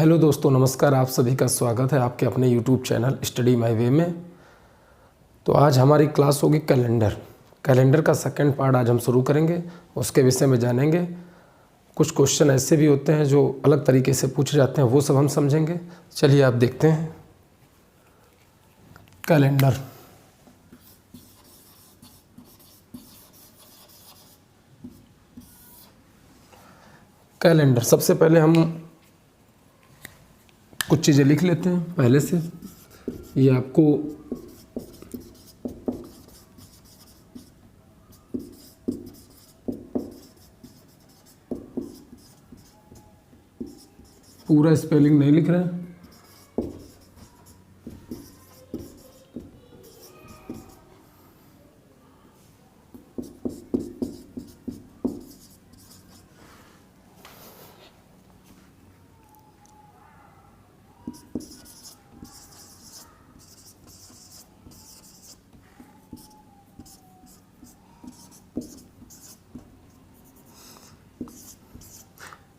Hello दोस्तों, नमस्कार। आप सभी का स्वागत है आपके अपने यूट्यूब चैनल स्टडी माई वे में। तो आज हमारी क्लास होगी कैलेंडर का सेकंड पार्ट आज हम शुरू करेंगे। उसके विषय में जानेंगे। कुछ क्वेश्चन ऐसे भी होते हैं जो अलग तरीके से पूछे जाते हैं, वो सब हम समझेंगे। चलिए आप देखते हैं। कैलेंडर सबसे पहले हम कुछ चीज़ें लिख लेते हैं पहले से। ये आपको पूरा स्पेलिंग नहीं लिख रहे हैं।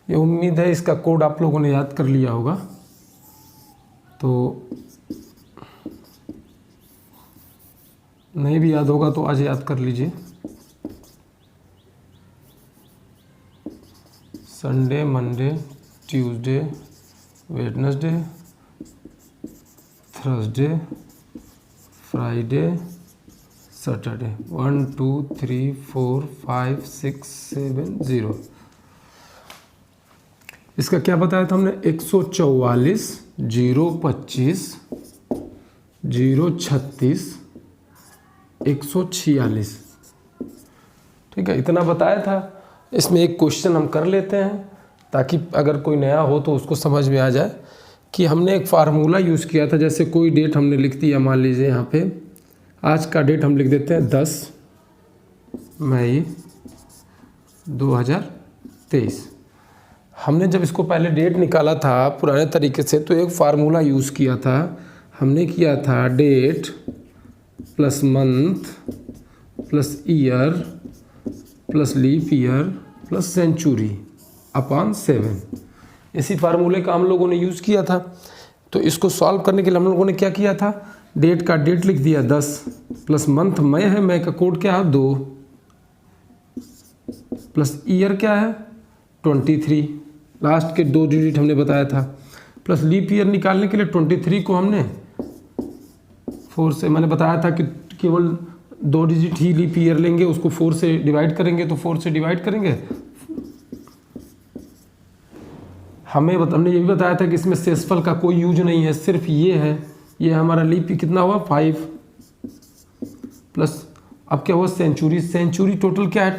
ये उम्मीद है इसका कोड आप लोगों ने याद कर लिया होगा। तो नहीं भी याद होगा तो आज याद कर लीजिए। Sunday, Monday, Tuesday, Wednesday, Thursday, Friday, Saturday. 1 2 3 4 5 6 7 0। इसका क्या बताया था हमने? 144, 025, 036, 146। ठीक है, इतना बताया था। इसमें एक क्वेश्चन हम कर लेते हैं ताकि अगर कोई नया हो तो उसको समझ में आ जाए कि हमने एक फार्मूला यूज़ किया था। जैसे कोई डेट हमने लिख दिया, मान लीजिए यहाँ पे आज का डेट हम लिख देते हैं 10 मई 2023। हमने जब इसको पहले डेट निकाला था पुराने तरीके से तो एक फार्मूला यूज़ किया था। हमने किया था date plus month plus year plus leap year plus century upon 7। इसी फार्मूले का हम लोगों ने यूज़ किया था। तो इसको सॉल्व करने के लिए हम लोगों ने क्या किया था? डेट का डेट लिख दिया 10 प्लस मंथ मई है, मई का कोड क्या है 2, प्लस ईयर क्या है 23, लास्ट के 2 डिजिट हमने बताया था, प्लस लीप ईयर निकालने के लिए 23 को हमने 4 से, मैंने बताया था कि केवल 2 डिजिट ही लीप ईयर लेंगे, उसको 4 से डिवाइड करेंगे। तो 4 से डिवाइड करेंगे। हमने ये भी बताया था कि इसमें सेसफल का कोई यूज नहीं है, सिर्फ ये है। ये हमारा लीप कितना हुआ 5 प्लस अब क्या हुआ सेंचुरी टोटल क्या है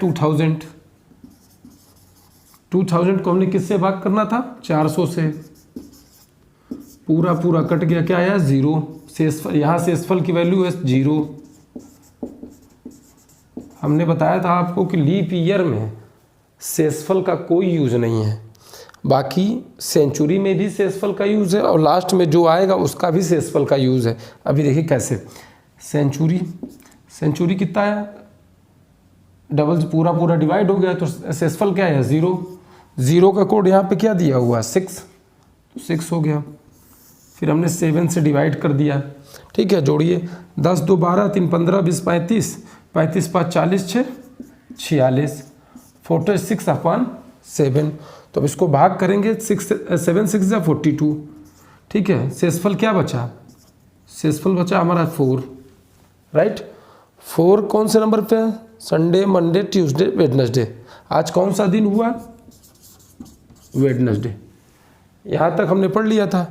2000 को हमने किससे भाग करना था? 400 से। पूरा कट गया, क्या आया 0। शेषफल, यहाँ शेषफल की वैल्यू है 0। हमने बताया था आपको कि लीप ईयर में शेषफल का कोई यूज नहीं है। बाकी सेंचुरी में भी शेषफल का यूज है और लास्ट में जो आएगा उसका भी शेषफल का यूज है। अभी देखिए कैसे। सेंचुरी कितना है? डबल पूरा डिवाइड हो गया तो शेषफल क्या है 0 का कोड यहाँ पे क्या दिया हुआ 6, तो 6 हो गया। फिर हमने 7 से डिवाइड कर दिया। ठीक है, जोड़िए 10 2 12 3 15 20 35 35 5 40 6 46 46 अपॉन 7। तो अब इसको भाग करेंगे 7 6 42। ठीक है, शेषफल क्या बचा? शेषफल बचा हमारा 4, राइट। 4 कौन से नंबर पे है? Sunday, Monday, Tuesday, Wednesday. आज कौन सा दिन हुआ? वेडनेसडे। यहाँ तक हमने पढ़ लिया था।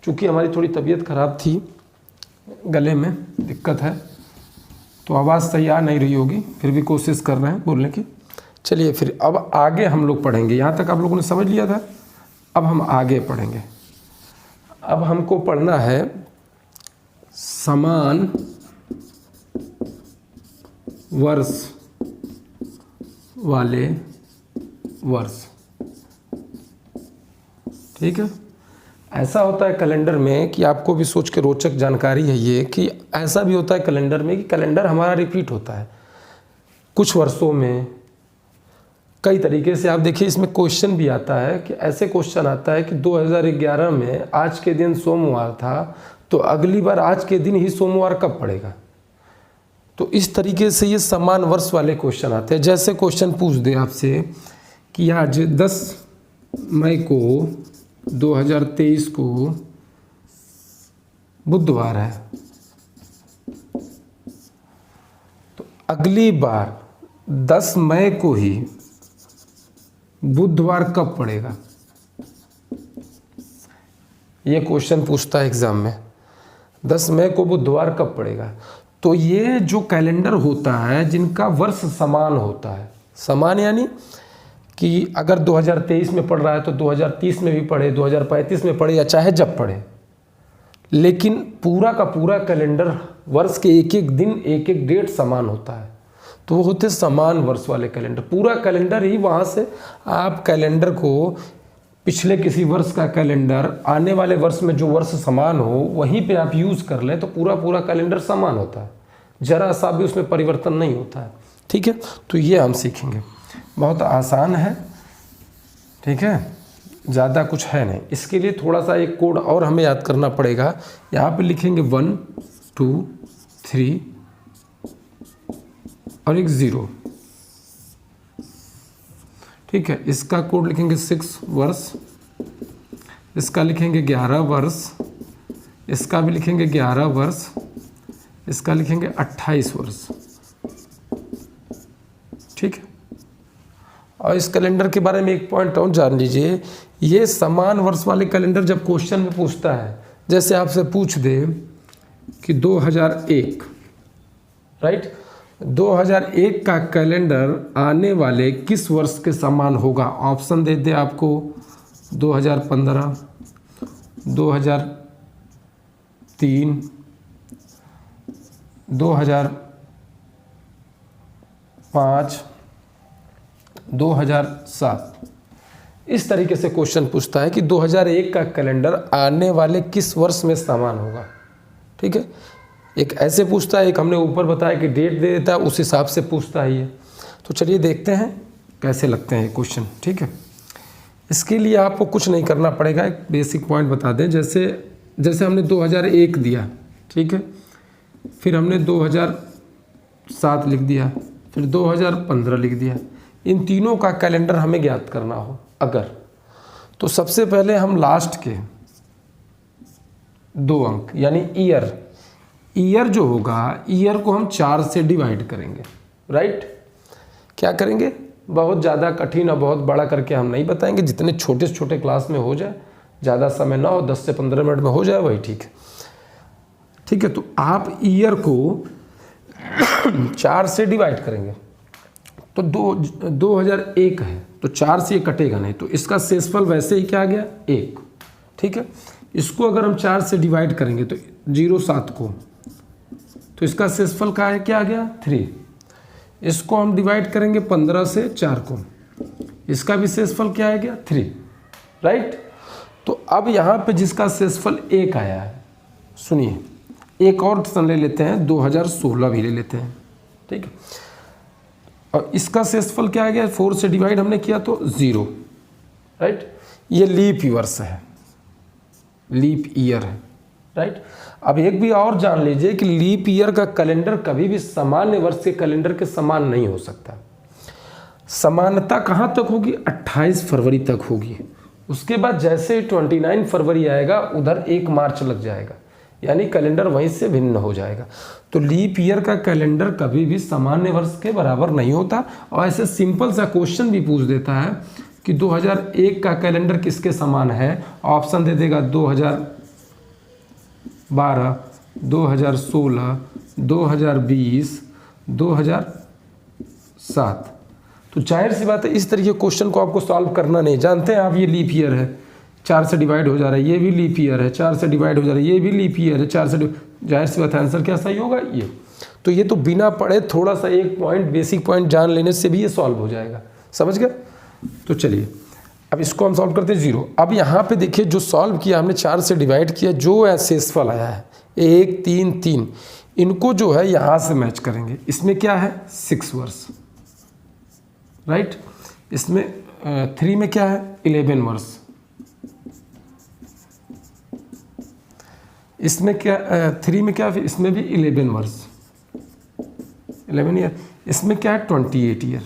चूँकि हमारी थोड़ी तबीयत ख़राब थी, गले में दिक्कत है, तो आवाज़ सही आ नहीं रही होगी, फिर भी कोशिश कर रहे हैं बोलने की। चलिए फिर अब आगे हम लोग पढ़ेंगे। यहाँ तक आप लोगों ने समझ लिया था, अब हम आगे पढ़ेंगे। अब हमको पढ़ना है समान वर्ष वाले वर्ष। ठीक है, ऐसा होता है कैलेंडर में कि आपको भी सोच के रोचक जानकारी है ये कि ऐसा भी होता है कैलेंडर में कि कैलेंडर हमारा रिपीट होता है कुछ वर्षों में, कई तरीके से आप देखिए, इसमें क्वेश्चन भी आता है कि ऐसे क्वेश्चन आता है कि 2011 में आज के दिन सोमवार था, तो अगली बार आज के दिन ही सोमवार कब पड़ेगा। तो इस तरीके से ये समान वर्ष वाले क्वेश्चन आते हैं। जैसे क्वेश्चन पूछ दे आपसे कि आज 10 मई को 2023 को बुधवार है, तो अगली बार 10 मई को ही बुधवार कब पड़ेगा, ये क्वेश्चन पूछता है एग्जाम में। 10 मई को बुधवार कब पड़ेगा। तो ये जो कैलेंडर होता है जिनका वर्ष समान होता है, समान यानी कि अगर 2023 में पढ़ रहा है तो 2030 में भी पढ़े, 2035 में पढ़े, या चाहे जब पढ़े, लेकिन पूरा का पूरा कैलेंडर वर्ष के एक एक दिन एक एक डेट समान होता है, तो वो होते समान वर्ष वाले कैलेंडर। पूरा कैलेंडर ही वहाँ से आप कैलेंडर को, पिछले किसी वर्ष का कैलेंडर आने वाले वर्ष में जो वर्ष समान हो वहीं पे आप यूज़ कर लें तो पूरा पूरा कैलेंडर समान होता है, जरा सा भी उसमें परिवर्तन नहीं होता है। ठीक है, तो ये हम सीखेंगे, बहुत आसान है। ठीक है, ज़्यादा कुछ है नहीं। इसके लिए थोड़ा सा एक कोड और हमें याद करना पड़ेगा। यहाँ पे लिखेंगे 1 2 3 और एक 0। ठीक है, इसका कोड लिखेंगे 6 वर्ष, इसका लिखेंगे 11 वर्ष, इसका भी लिखेंगे 11 वर्ष, इसका लिखेंगे 28 वर्ष। ठीक है, और इस कैलेंडर के बारे में एक पॉइंट और जान लीजिए, ये समान वर्ष वाले कैलेंडर जब क्वेश्चन में पूछता है, जैसे आपसे पूछ दे कि 2001, राइट, 2001 का कैलेंडर आने वाले किस वर्ष के समान होगा, ऑप्शन दे दे आपको 2015, 2003, 2005, 2007। इस तरीके से क्वेश्चन पूछता है कि 2001 का कैलेंडर आने वाले किस वर्ष में समान होगा। ठीक है, एक ऐसे पूछता है, एक हमने ऊपर बताया कि डेट दे देता है, उस हिसाब से पूछता है ये। तो चलिए देखते हैं कैसे लगते हैं ये क्वेश्चन। ठीक है, इसके लिए आपको कुछ नहीं करना पड़ेगा, एक बेसिक पॉइंट बता दें। जैसे हमने 2001 दिया, ठीक है, फिर हमने 2007 लिख दिया, फिर 2015 लिख दिया। इन तीनों का कैलेंडर हमें ज्ञात करना हो अगर, तो सबसे पहले हम लास्ट के 2 अंक यानी ईयर जो होगा, ईयर को हम 4 से डिवाइड करेंगे। राइट, क्या करेंगे, बहुत ज़्यादा कठिन और बहुत बड़ा करके हम नहीं बताएंगे, जितने छोटे से छोटे क्लास में हो जाए, ज़्यादा समय ना हो, 10 से 15 मिनट में हो जाए वही ठीक है। ठीक है, तो आप ईयर को 4 से डिवाइड करेंगे, तो 2001 है तो 4 से ये कटेगा नहीं, तो इसका शेषफल वैसे ही क्या आ गया 1। ठीक है, इसको अगर हम 4 से डिवाइड करेंगे तो 07 को, तो इसका शेषफल क्या है, क्या आ गया 3। इसको हम डिवाइड करेंगे 15 से 4 को, इसका भी शेषफल क्या आ गया 3। राइट, तो अब यहाँ पे जिसका शेषफल 1 आया है, सुनिए एक और सन ले लेते हैं, 2016 भी ले लेते हैं। ठीक है, और इसका शेषफल क्या आ गया, 4 से डिवाइड हमने किया तो 0। राइट, ये लीप वर्ष है, लीप ईयर है। राइट, अब एक भी और जान लीजिए कि लीप ईयर का कैलेंडर कभी भी सामान्य वर्ष के कैलेंडर के समान नहीं हो सकता। समानता कहाँ तक होगी, 28 फरवरी तक होगी। उसके बाद जैसे 29 फरवरी आएगा उधर 1 मार्च लग जाएगा, यानी कैलेंडर वहीं से भिन्न हो जाएगा। तो लीप ईयर का कैलेंडर कभी भी सामान्य वर्ष के बराबर नहीं होता। और ऐसे सिंपल सा क्वेश्चन भी पूछ देता है कि 2001 का कैलेंडर किसके समान है, ऑप्शन दे देगा 2012, 2016, 2020, 2007। तो जाहिर सी बात है इस तरीके के क्वेश्चन को आपको सॉल्व करना नहीं, जानते हैं आप ये लीप ईयर है, 4 से डिवाइड हो जा रहा है, ये भी लीप ईयर है, 4 से डिवाइड हो जा रहा है, ये भी लीप ईयर है, 4 से, जाहिर सी बात है आंसर क्या सही होगा ये। तो ये तो बिना पढ़े थोड़ा सा एक पॉइंट, बेसिक पॉइंट जान लेने से भी ये सॉल्व हो जाएगा, समझ गए। तो चलिए अब इसको हम सॉल्व करते हैं 0। अब यहाँ पे देखिए जो सॉल्व किया हमने 4 से डिवाइड किया, जो शेषफल आया है 1 3 3, इनको जो है यहाँ से मैच करेंगे। इसमें क्या है 6 वर्ष, राइट, इसमें 3 में क्या है 11 वर्ष, इसमें क्या 3 में क्या, इसमें भी 11 वर्ष 11 ईयर, इसमें क्या है 28 ईयर।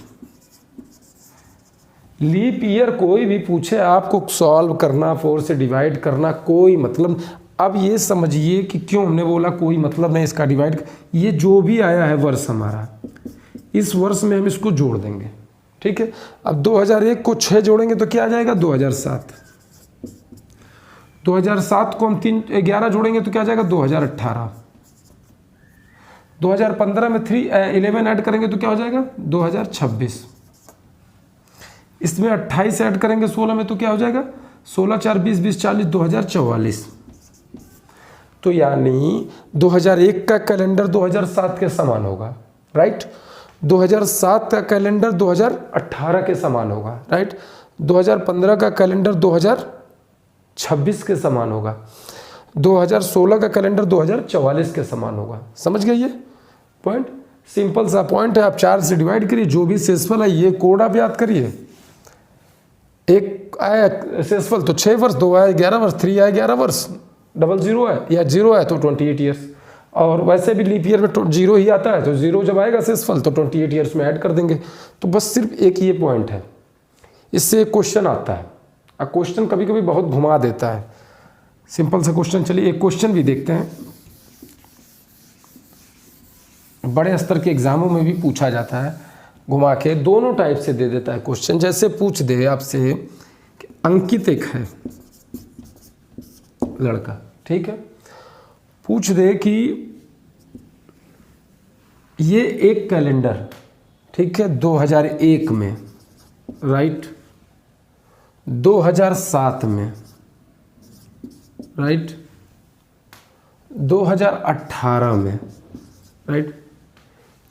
लीप ईयर कोई भी पूछे आपको सॉल्व करना, 4 से डिवाइड करना कोई मतलब। अब ये समझिए कि क्यों हमने बोला कोई मतलब नहीं इसका डिवाइड, ये जो भी आया है वर्ष हमारा, इस वर्ष में हम इसको जोड़ देंगे, ठीक है। अब 2001 को 6 जोड़ेंगे तो क्या आ जाएगा 2007, 2007 को हम 11 जोड़ेंगे तो क्या आ जाएगा 2018, 2015 में 11 ऐड करेंगे तो क्या हो जाएगा 2026, इसमें 28 ऐड करेंगे 16 में तो क्या हो जाएगा 16 4 20 20 40 2044। तो यानी 2001 का कैलेंडर 2007 के समान होगा, राइट। 2007 का कैलेंडर 2018 के समान होगा, राइट। 2015 का कैलेंडर 2026 के समान होगा, 2016 का कैलेंडर 2044 के समान होगा। समझ गए ये पॉइंट? सिंपल सा पॉइंट है। आप 4 से डिवाइड करिए, जो भी शेषफल है ये कोड आप याद करिए। एक आया शेषफल तो 6 वर्ष, 2 आया 11 वर्ष, 3 आया 11 वर्ष, 00 है या 0 है तो 28 ईयर्स। और वैसे भी लीप ईयर में 0 ही आता है, तो 0 जब आएगा शेषफल तो 28 ईयर्स में ऐड कर देंगे। तो बस सिर्फ एक ये पॉइंट है, इससे एक क्वेश्चन आता है। अब क्वेश्चन कभी कभी बहुत घुमा देता है, सिंपल सा क्वेश्चन। चलिए एक क्वेश्चन भी देखते हैं, बड़े स्तर के एग्जामों में भी पूछा जाता है, घुमा के दोनों टाइप से दे देता है क्वेश्चन। जैसे पूछ दे आपसे कि अंकित एक है लड़का, ठीक है, पूछ दे कि ये एक कैलेंडर, ठीक है, 2001 में, राइट, 2007 में, राइट, 2018 में, राइट,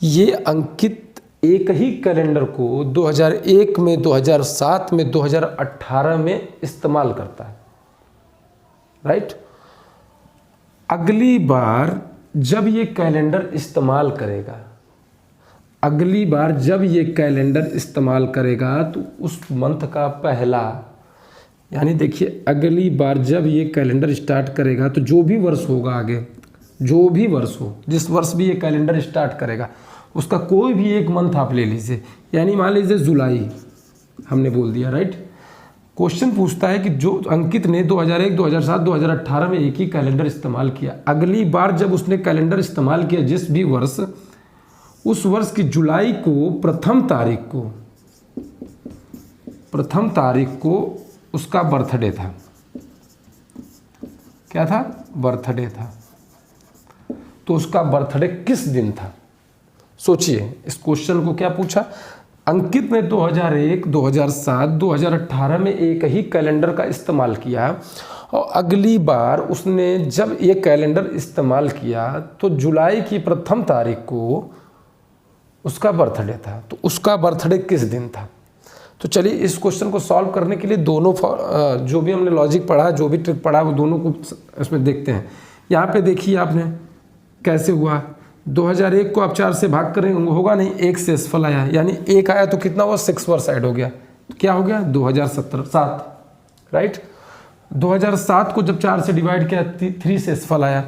ये अंकित एक ही कैलेंडर को 2001 में, 2007 में, 2018 में इस्तेमाल करता है, राइट। अगली बार जब ये कैलेंडर इस्तेमाल करेगा, अगली बार जब ये कैलेंडर इस्तेमाल करेगा तो उस मंथ का पहला, यानी देखिए अगली बार जब ये कैलेंडर स्टार्ट करेगा तो जो भी वर्ष होगा आगे, जो भी वर्ष हो, जिस वर्ष भी ये कैलेंडर स्टार्ट करेगा उसका कोई भी एक मंथ आप ले लीजिए। यानी मान लीजिए जुलाई हमने बोल दिया, राइट। क्वेश्चन पूछता है कि जो अंकित ने 2001, 2007, 2018 में एक ही कैलेंडर इस्तेमाल किया, अगली बार जब उसने कैलेंडर इस्तेमाल किया जिस भी वर्ष, उस वर्ष की जुलाई को प्रथम तारीख को उसका बर्थडे था। क्या था? बर्थडे था। तो उसका बर्थडे किस दिन था? सोचिए, इस क्वेश्चन को क्या पूछा, अंकित ने 2001, 2007, 2018 में एक ही कैलेंडर का इस्तेमाल किया और अगली बार उसने जब ये कैलेंडर इस्तेमाल किया तो जुलाई की प्रथम तारीख को उसका बर्थडे था। तो उसका बर्थडे किस दिन था? तो चलिए इस क्वेश्चन को सॉल्व करने के लिए दोनों जो भी हमने लॉजिक पढ़ा, जो भी ट्रिक पढ़ा, वो दोनों को इसमें देखते हैं। यहाँ पे देखिए आपने कैसे हुआ, 2001 को आप 4 से भाग करेंगे होगा नहीं, एक शेषफल आया, यानी एक आया तो कितना हुआ 6 वर्ष ऐड हो गया, तो क्या हो गया 2007, राइट। 2007 को जब 4 से डिवाइड किया 3 शेषफल आया,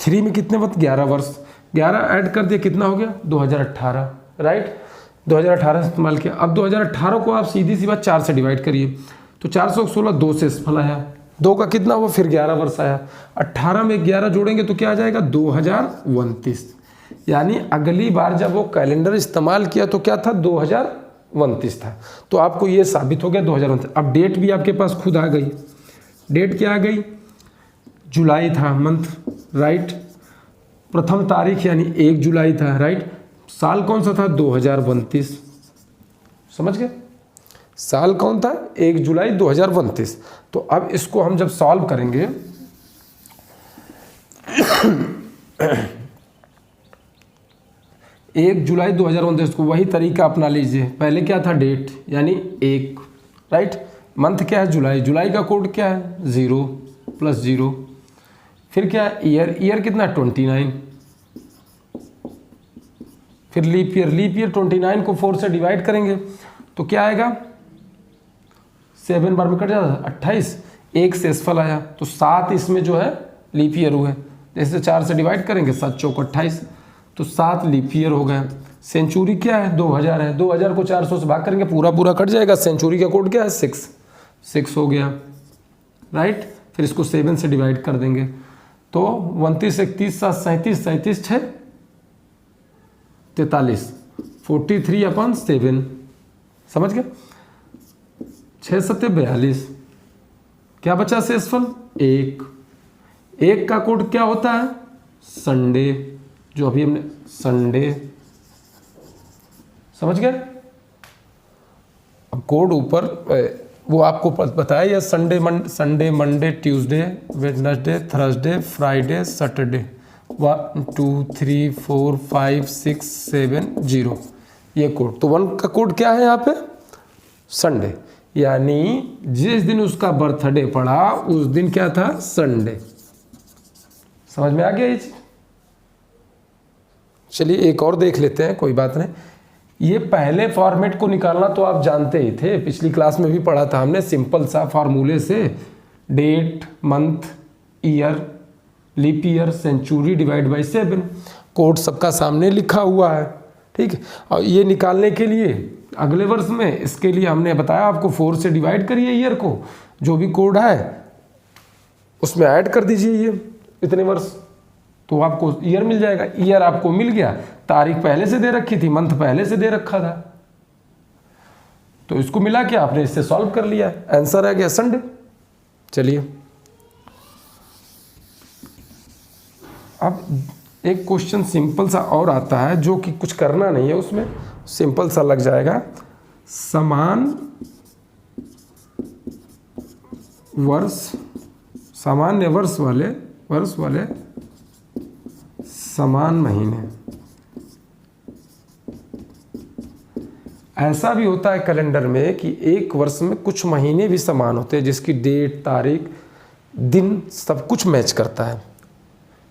3 में कितने वक्त 11 वर्ष, 11 ऐड कर दिया कितना हो गया 2018, राइट। 2018 इस्तेमाल किया। अब 2018 को आप सीधी सी बात 4 से डिवाइड करिए तो 416 2 शेषफल आया, 2 का कितना हुआ फिर 11 वर्ष आया, 18 में 11 जोड़ेंगे तो क्या आ जाएगा 2029। यानी अगली बार जब वो कैलेंडर इस्तेमाल किया तो क्या था 2029 था। तो आपको ये साबित हो गया 2029। अब डेट भी आपके पास खुद आ गई, डेट क्या आ गई, जुलाई था मंथ, राइट। प्रथम तारीख यानी 1 जुलाई था, राइट। साल कौन सा था 2029, समझ गए, साल कौन था 1 जुलाई 2029। तो अब इसको हम जब सॉल्व करेंगे 1 जुलाई 2029 को वही तरीका अपना लीजिए। पहले क्या था डेट यानी 1, राइट। मंथ क्या है जुलाई, जुलाई का कोड क्या है 0 + 0। फिर क्या है ईयर, ईयर कितना 29। फिर लीप ईयर, लीप ईयर 29 को 4 से डिवाइड करेंगे तो क्या आएगा 7 बार में कट जाता है 28, एक शेषफल आया तो 7 इसमें जो है लीप ईयर हुए। जैसे 4 से डिवाइड करेंगे 7 चौक 28, तो 7 लीप ईयर हो गए। सेंचुरी क्या है 2000 है, 2000 को 400 से भाग करेंगे पूरा पूरा कट जाएगा। सेंचुरी का कोड क्या है 6 हो गया, राइट। फिर इसको 7 से डिवाइड कर देंगे तो 29, 31, 7, 37, 37, 6, 43, 43/7, समझ गए। 6 7 42, क्या बचा शेषफल 1। 1 का कोड क्या होता है संडे, जो अभी हमने संडे, समझ गए। अब कोड ऊपर वो आपको बताया या Sunday Monday Tuesday Wednesday Thursday Friday Saturday 1 2 3 4 5 6 7 0, ये कोड। तो 1 का कोड क्या है यहाँ पे संडे, यानी जिस दिन उसका बर्थडे पड़ा उस दिन क्या था संडे। समझ में आ गया ये चीज। चलिए एक और देख लेते हैं, कोई बात नहीं। ये पहले फॉर्मेट को निकालना तो आप जानते ही थे, पिछली क्लास में भी पढ़ा था हमने, सिंपल सा फार्मूले से date month year leap year century divide by 7, code सबका सामने लिखा हुआ है, ठीक है। और ये निकालने के लिए अगले वर्ष में, इसके लिए हमने बताया आपको 4 से डिवाइड करिए ईयर को, जो भी कोड है उसमें ऐड कर दीजिए ये इतने वर्ष, तो आपको ईयर मिल जाएगा। ईयर आपको मिल गया, तारीख पहले से दे रखी थी, मंथ पहले से दे रखा था, तो इसको मिला के आपने इससे सॉल्व कर लिया, आंसर आ गया संडे। चलिए अब एक क्वेश्चन सिंपल सा और आता है, जो कि कुछ करना नहीं है उसमें, सिंपल सा लग जाएगा। समान वर्ष, सामान्य वर्ष वाले समान महीने। ऐसा भी होता है कैलेंडर में कि एक वर्ष में कुछ महीने भी समान होते हैं, जिसकी डेट तारीख दिन सब कुछ मैच करता है।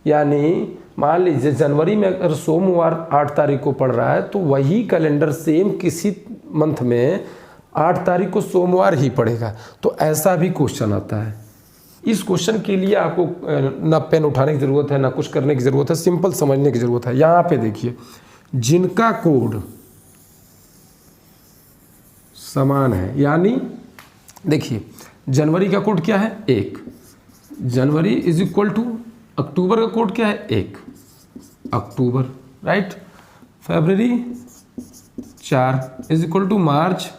यानी मान लीजिए जनवरी में अगर सोमवार 8 तारीख को पड़ रहा है तो वही कैलेंडर सेम किसी मंथ में 8 तारीख को सोमवार ही पड़ेगा। तो ऐसा भी क्वेश्चन आता है। इस क्वेश्चन के लिए आपको ना पेन उठाने की ज़रूरत है ना कुछ करने की ज़रूरत है, सिंपल समझने की ज़रूरत है। यहाँ पे देखिए, जिनका कोड समान है, यानी देखिए जनवरी का कोड क्या है 1, January is equal to October का कोड क्या है 1 October, right. February 4 is equal to March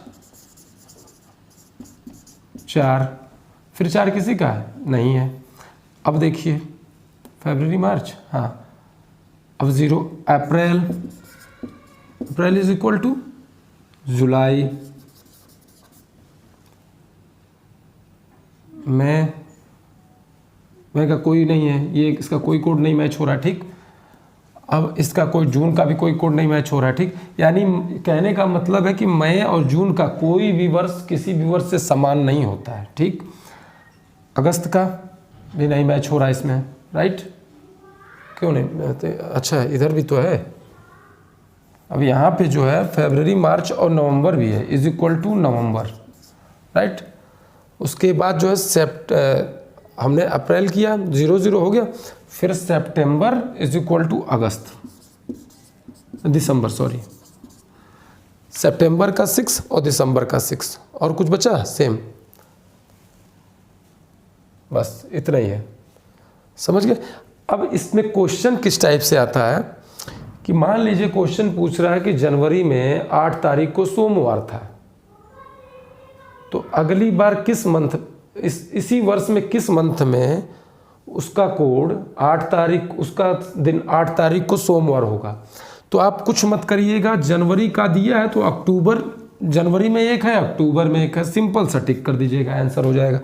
4, फिर 4 किसी का है नहीं है। अब देखिए फरवरी मार्च, हाँ, अब 0 अप्रैल इज इक्वल टू जुलाई, मई का कोई नहीं है, ये इसका कोई कोड नहीं मैच हो रहा, ठीक। अब इसका कोई जून का भी कोई कोड नहीं मैच हो रहा है, ठीक। यानी कहने का मतलब है कि मई और जून का कोई भी वर्ष किसी भी वर्ष से समान नहीं होता है, ठीक। अगस्त का भी नहीं मैच हो रहा है इसमें, राइट। क्यों नहीं, अच्छा इधर भी तो है। अब यहाँ पे जो है फरवरी मार्च और नवंबर भी है, is equal to November, right. उसके बाद जो है हमने अप्रैल किया 0 हो गया, फिर September is equal to December, sorry, सितंबर का 6 और दिसंबर का 6, और कुछ बचा सेम, बस इतना ही है, समझ गए। अब इसमें क्वेश्चन किस टाइप से आता है कि मान लीजिए क्वेश्चन पूछ रहा है कि जनवरी में 8 तारीख को सोमवार था, तो अगली बार किस मंथ, इसी वर्ष में किस मंथ में उसका कोड 8 तारीख, उसका दिन 8 तारीख को सोमवार होगा। तो आप कुछ मत करिएगा, जनवरी का दिया है तो अक्टूबर, जनवरी में 1 है अक्टूबर में 1 है, सिंपल सा टिक कर दीजिएगा, आंसर हो जाएगा।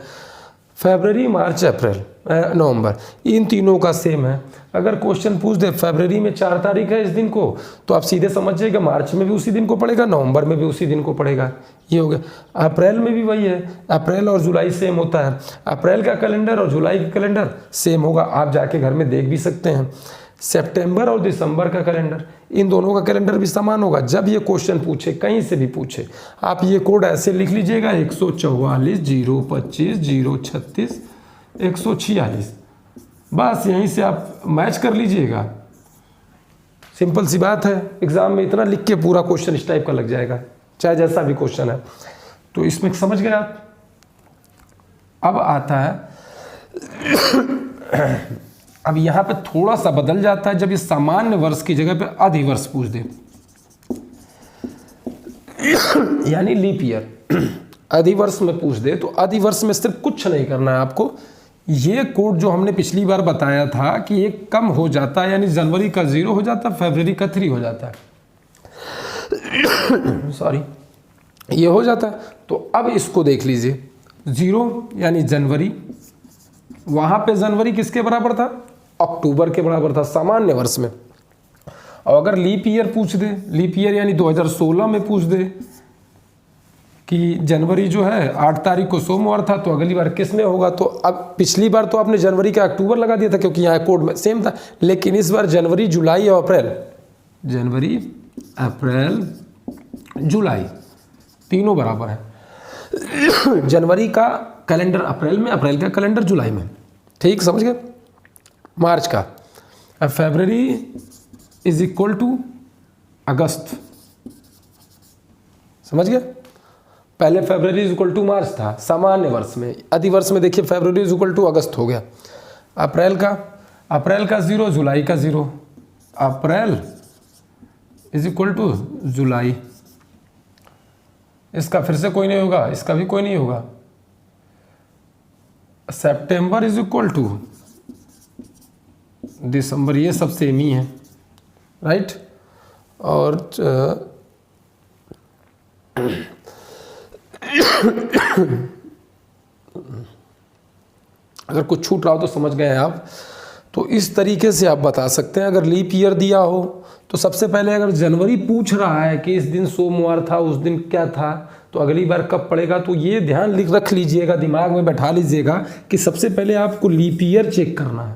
फरवरी मार्च अप्रैल नवंबर, इन तीनों का सेम है। अगर क्वेश्चन पूछ दे फरवरी में 4 तारीख है इस दिन को, तो आप सीधे समझिएगा मार्च में भी उसी दिन को पड़ेगा, नवंबर में भी उसी दिन को पड़ेगा, ये हो गया। अप्रैल में भी वही है, अप्रैल और जुलाई सेम होता है, अप्रैल का कैलेंडर और जुलाई का कैलेंडर सेम होगा, आप जाके घर में देख भी सकते हैं। सितंबर और दिसंबर का कैलेंडर, इन दोनों का कैलेंडर भी समान होगा। जब ये क्वेश्चन पूछे, कहीं से भी पूछे, आप ये कोड ऐसे लिख लीजिएगा 144 025 036 146, बस यहीं से आप मैच कर लीजिएगा। सिंपल सी बात है, एग्जाम में इतना लिख के पूरा क्वेश्चन इस टाइप का लग जाएगा, चाहे जैसा भी क्वेश्चन है। तो इसमें समझ गए आप। अब आता है अब यहाँ पे थोड़ा सा बदल जाता है जब ये सामान्य वर्ष की जगह पे अधिवर्ष पूछ दे, यानी लीप ईयर अधिवर्ष में पूछ दे। तो अधिवर्ष में सिर्फ कुछ नहीं करना है आपको, ये कोड जो हमने पिछली बार बताया था कि ये कम हो जाता है, यानी जनवरी का 0 हो जाता है, फरवरी का 3 हो जाता है, सॉरी, ये हो जाता है। तो अब इसको देख लीजिए, 0 यानी जनवरी, वहाँ पे जनवरी किसके बराबर था? अक्टूबर के बराबर था सामान्य वर्ष में। और अगर लीप ईयर पूछ दे, लीप ईयर यानी 2016 में पूछ दे कि जनवरी जो है 8 तारीख को सोमवार था, तो अगली बार किस में होगा? तो अब पिछली बार तो आपने जनवरी का अक्टूबर लगा दिया था क्योंकि यहाँ कोड में सेम था, लेकिन इस बार जनवरी, जुलाई और अप्रैल, जनवरी, अप्रैल, जुलाई तीनों बराबर है। जनवरी का कैलेंडर अप्रैल में, अप्रैल का कैलेंडर जुलाई में, ठीक समझ गए? मार्च का, अब फरवरी इज इक्वल टू अगस्त, समझ गए? पहले फरवरी इज इक्वल टू मार्च था सामान्य वर्ष में, अधिवर्ष में देखिए फरवरी इज इक्वल टू अगस्त हो गया। अप्रैल का 0, जुलाई का 0, अप्रैल इज इक्वल टू जुलाई, इसका फिर से कोई नहीं होगा, इसका भी कोई नहीं होगा। सितंबर इज इक्वल टू दिसंबर, ये सब सेम ही है, राइट? और अगर कुछ छूट रहा हो तो समझ गए आप। तो इस तरीके से आप बता सकते हैं। अगर लीप ईयर दिया हो तो सबसे पहले अगर जनवरी पूछ रहा है कि इस दिन सोमवार था, उस दिन क्या था, तो अगली बार कब पड़ेगा, तो ये ध्यान रख लीजिएगा, दिमाग में बैठा लीजिएगा कि सबसे पहले आपको लीप ईयर चेक करना है।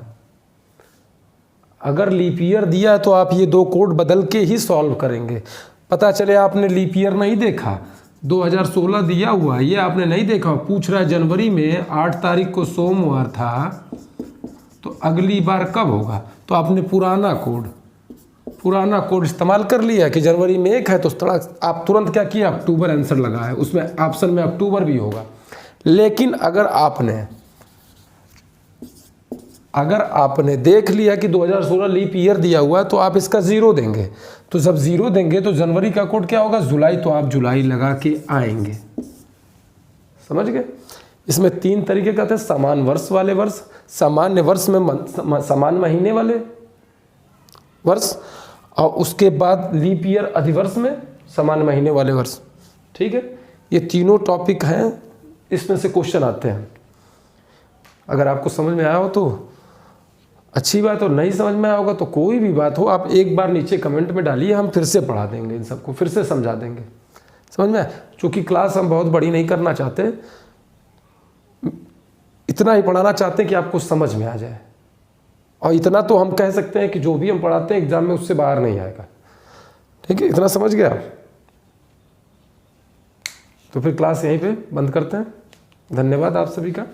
अगर लीप ईयर दिया तो आप ये 2 कोड बदल के ही सॉल्व करेंगे। पता चले आपने लीप ईयर नहीं देखा, 2016 दिया हुआ है, ये आपने नहीं देखा, पूछ रहा है जनवरी में 8 तारीख को सोमवार था, तो अगली बार कब होगा, तो आपने पुराना कोड इस्तेमाल कर लिया कि जनवरी में 1 है, तो थोड़ा आप तुरंत क्या किया, अक्टूबर आंसर लगा है, उसमें ऑप्शन में अक्टूबर भी होगा। लेकिन अगर आपने देख लिया कि 2016 लीप ईयर दिया हुआ है, तो आप इसका 0 देंगे। तो जब 0 देंगे तो जनवरी का कोड क्या होगा, जुलाई, तो आप जुलाई लगा के आएंगे। समझ गए? इसमें 3 तरीके का थे, समान वर्ष वाले वर्ष, सामान्य वर्ष में समान महीने वाले वर्ष, और उसके बाद लीप ईयर अधिवर्ष में समान महीने वाले वर्ष। ठीक है, ये तीनों टॉपिक हैं, इसमें से क्वेश्चन आते हैं। अगर आपको समझ में आया हो तो अच्छी बात, और नहीं समझ में आया होगा तो कोई भी बात हो, आप एक बार नीचे कमेंट में डालिए, हम फिर से पढ़ा देंगे, इन सबको फिर से समझा देंगे। समझ में आया? चूँकि क्लास हम बहुत बड़ी नहीं करना चाहते, इतना ही पढ़ाना चाहते हैं कि आपको समझ में आ जाए, और इतना तो हम कह सकते हैं कि जो भी हम पढ़ाते हैं एग्जाम में उससे बाहर नहीं आएगा। ठीक है, इतना समझ गया? तो फिर क्लास यहीं पे बंद करते हैं। धन्यवाद आप सभी का।